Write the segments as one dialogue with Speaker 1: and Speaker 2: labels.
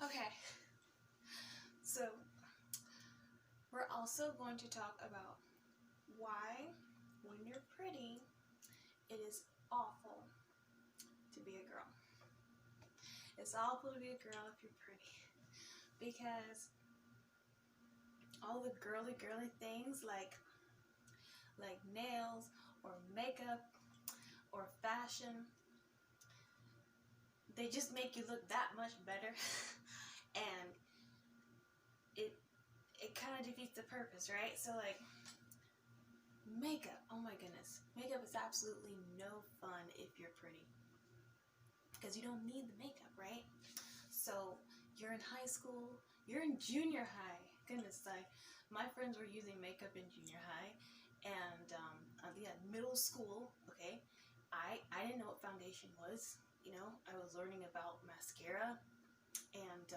Speaker 1: Okay, so we're also going to talk about why, when you're pretty, it is awful to be a girl. It's awful to be a girl if you're pretty, because all the girly things like nails or makeup or fashion, they just make you look that much better. And it kind of defeats the purpose, right? So like makeup, oh my goodness, makeup is absolutely no fun if you're pretty, because you don't need the makeup, right? So you're in high school, you're in junior high, goodness, like my friends were using makeup in junior high, and yeah, middle school, okay, I didn't know what foundation was, you know, I was learning about mascara, and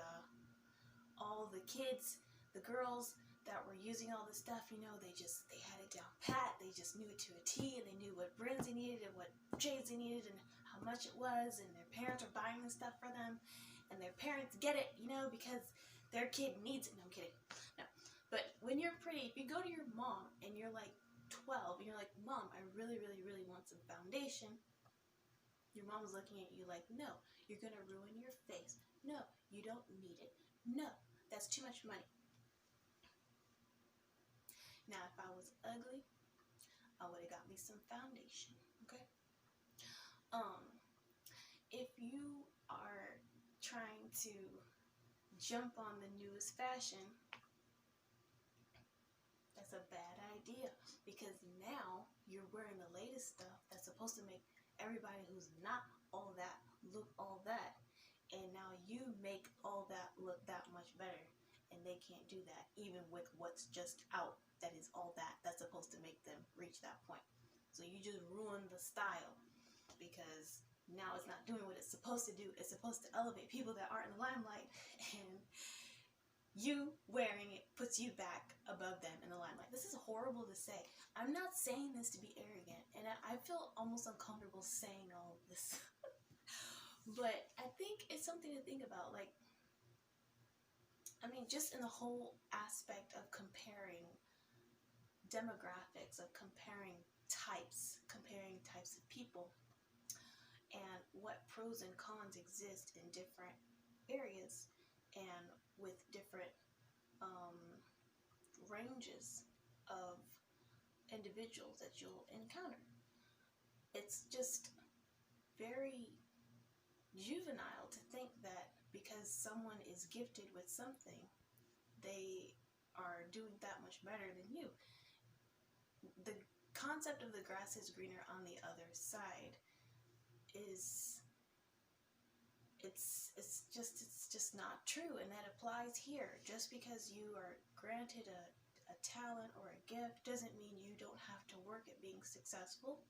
Speaker 1: all the kids, the girls that were using all this stuff, you know, they had it down pat, they just knew it to a T, and they knew what brands they needed and what shades they needed and how much it was, and their parents were buying this stuff for them, and their parents get it, you know, because their kid needs it. No, I'm kidding. No. But when you're pretty, if you go to your mom and you're like 12 and you're like, Mom, I really want some foundation, your mom's looking at you like, no, you're going to ruin your face. No, you don't need it. No, that's too much money. Now, if I was ugly, I would have got me some foundation, okay? If you are trying to jump on the newest fashion, that's a bad idea, because now you're wearing the latest stuff that's supposed to make everybody who's not all that look all that, and now you make all that look that much better, and they can't do that even with what's just out that is all that that's supposed to make them reach that point. So you just ruin the style, because now it's not doing what it's supposed to do. It's supposed to elevate people that aren't in the limelight, and you wearing it puts you back above them in the limelight. This is horrible to say. I'm not saying this to be arrogant, and I feel almost uncomfortable saying all of this. But I think it's something to think about. Like, I mean, just in the whole aspect of comparing demographics, of comparing types of people, and what pros and cons exist in different areas and with different ranges of individuals that you'll encounter. It's just very juvenile to think that because someone is gifted with something, they are doing that much better than you. The concept of the grass is greener on the other side is it's just not true, and that applies here. Just because you are granted a talent or a gift doesn't mean you don't have to work at being successful.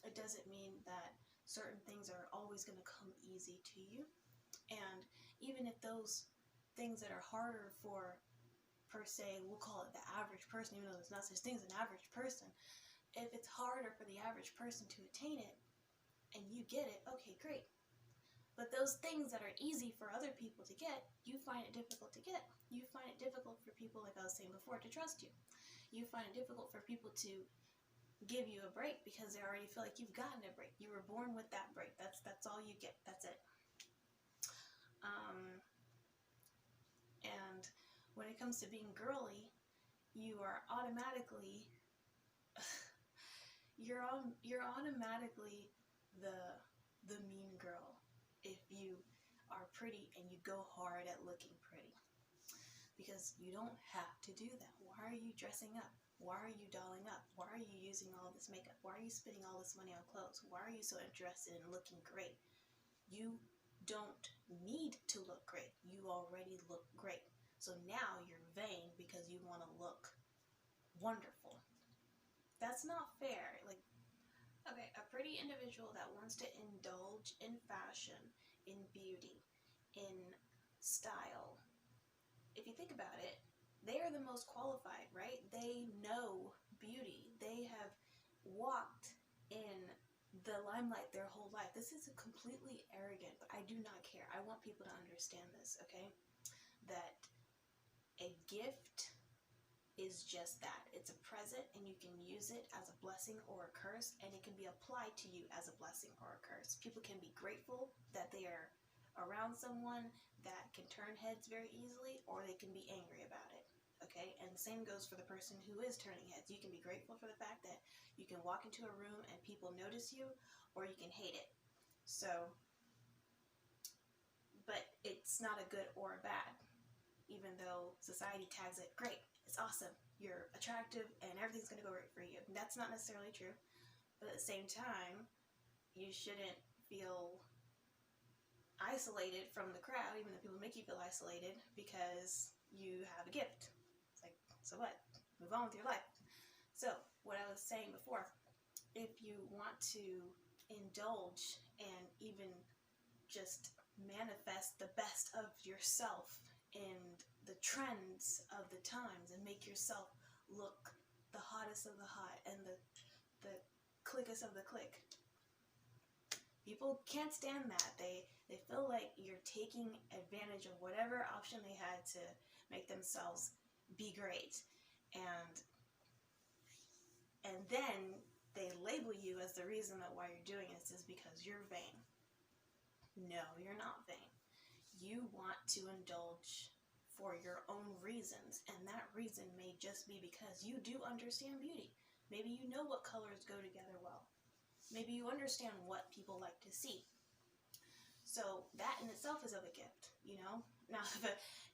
Speaker 1: It doesn't mean that certain things are always going to come easy to you. And even if those things that are harder for, per se, we'll call it the average person, even though there's not such thing as an average person, if it's harder for the average person to attain it and you get it, okay, great. But those things that are easy for other people to get, you find it difficult to get. You find it difficult for people, like I was saying before, to trust you. You find it difficult for people to give you a break because they already feel like you've gotten a break. You were born with that break. That's all you get. That's it. And when it comes to being girly, you are automatically you're automatically the mean girl if you are pretty and you go hard at looking pretty, because you don't have to do that. Why are you dressing up? Why are you dolling up? Why are you using all this makeup? Why are you spending all this money on clothes? Why are you so interested in looking great? You don't need to look great. You already look great. So now you're vain because you want to look wonderful. That's not fair. Like, okay, a pretty individual that wants to indulge in fashion, in beauty, in style, if you think about it, they are the most qualified, right? They know beauty. They have walked in the limelight their whole life. This is completely arrogant, but I do not care. I want people to understand this, okay? a gift is just that. It's a present, and you can use it as a blessing or a curse, and it can be applied to you as a blessing or a curse. People can be grateful that they are around someone that can turn heads very easily, or they can be angry about it. Okay, and the same goes for the person who is turning heads. You can be grateful for the fact that you can walk into a room and people notice you, or you can hate it. So, but it's not a good or a bad, even though society tags it great, it's awesome, you're attractive, and everything's going to go right for you. That's not necessarily true, but at the same time, you shouldn't feel isolated from the crowd, even though people make you feel isolated, because you have a gift. It's like, so what? Move on with your life. So, what I was saying before, if you want to indulge and even just manifest the best of yourself and the trends of the times and make yourself look the hottest of the hot and the clickest of the click, people can't stand that. They feel like you're taking advantage of whatever option they had to make themselves be great, and then they label you as the reason that why you're doing this is because you're vain. No, you're not vain. You want to indulge for your own reasons, and that reason may just be because you do understand beauty. Maybe you know what colors go together well. Maybe you understand what people like to see. So that in itself is of a gift, you know? Now,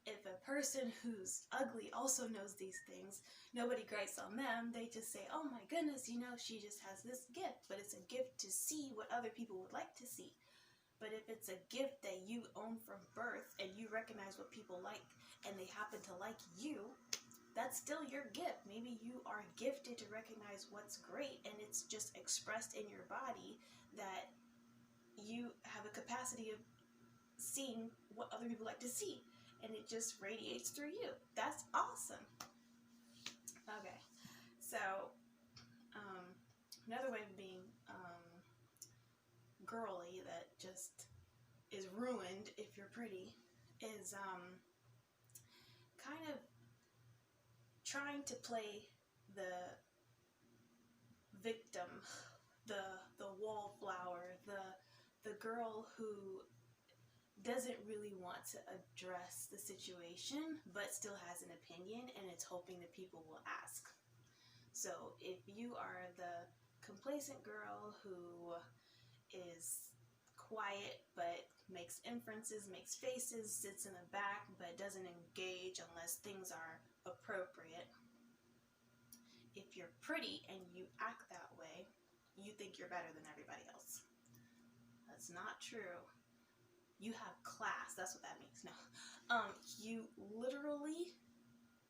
Speaker 1: if a person who's ugly also knows these things, nobody gripes on them. They just say, oh my goodness, you know, she just has this gift. But it's a gift to see what other people would like to see. But if it's a gift that you own from birth and you recognize what people like and they happen to like you, that's still your gift. Maybe you are gifted to recognize what's great, and it's just expressed in your body that you have a capacity of seeing what other people like to see, and it just radiates through you. That's awesome. Okay, so another way of being girly that just is ruined if you're pretty is kind of trying to play the victim, the wallflower, the girl who doesn't really want to address the situation but still has an opinion and it's hoping that people will ask. So if you are the complacent girl who is quiet but makes inferences, makes faces, sits in the back but doesn't engage unless things are appropriate, if you're pretty and you act that way, you think you're better than everybody else. That's not true. You have class. That's what that means. No. You literally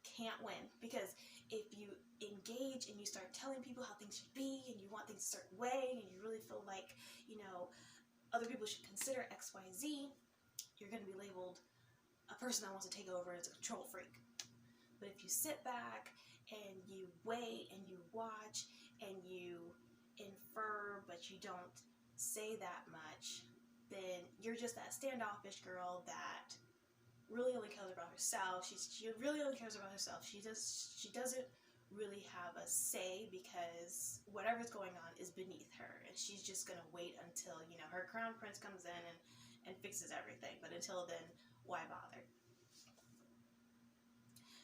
Speaker 1: can't win, because if you engage and you start telling people how things should be and you want things a certain way and you really feel like, you know, other people should consider X, Y, Z, you're going to be labeled a person that wants to take over as a control freak. But if you sit back and you wait and you watch and you infer but you don't say that much, then you're just that standoffish girl that really only cares about herself. She really only cares about herself. She doesn't really have a say because whatever's going on is beneath her, and she's just gonna wait until, you know, her crown prince comes in and fixes everything. But until then, why bother?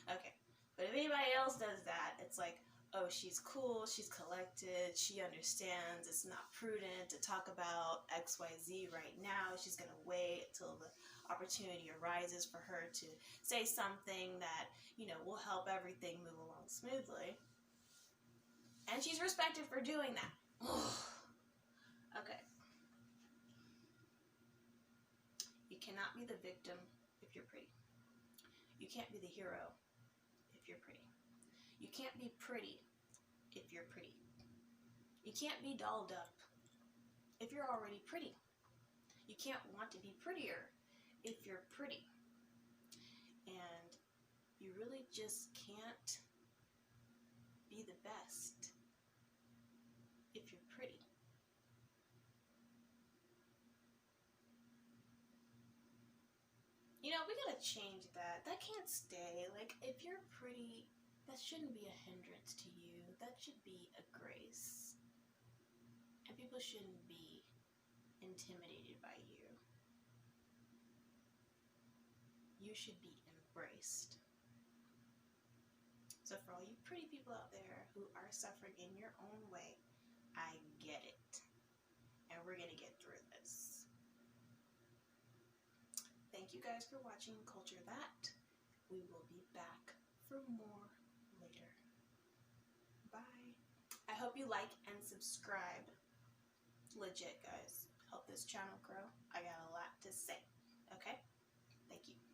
Speaker 1: Okay, but if anybody else does that, it's like, oh, she's cool, she's collected, she understands it's not prudent to talk about XYZ right now. She's going to wait till the opportunity arises for her to say something that, you know, will help everything move along smoothly. And she's respected for doing that. Okay. You cannot be the victim if you're pretty. You can't be the hero if you're pretty. You can't be pretty if you're pretty. You can't be dolled up if you're already pretty. You can't want to be prettier if you're pretty. And you really just can't be the best if you're pretty. You know, we gotta gotta change that. That can't stay. Like, if you're pretty, that shouldn't be a hindrance to you. That should be a grace. And people shouldn't be intimidated by you. You should be embraced. So for all you pretty people out there who are suffering in your own way, I get it. And we're gonna get through this. Thank you guys for watching Culture That. We will be back for more later. Bye. I hope you like and subscribe. Legit, guys. Help this channel grow. I got a lot to say. Okay? Thank you.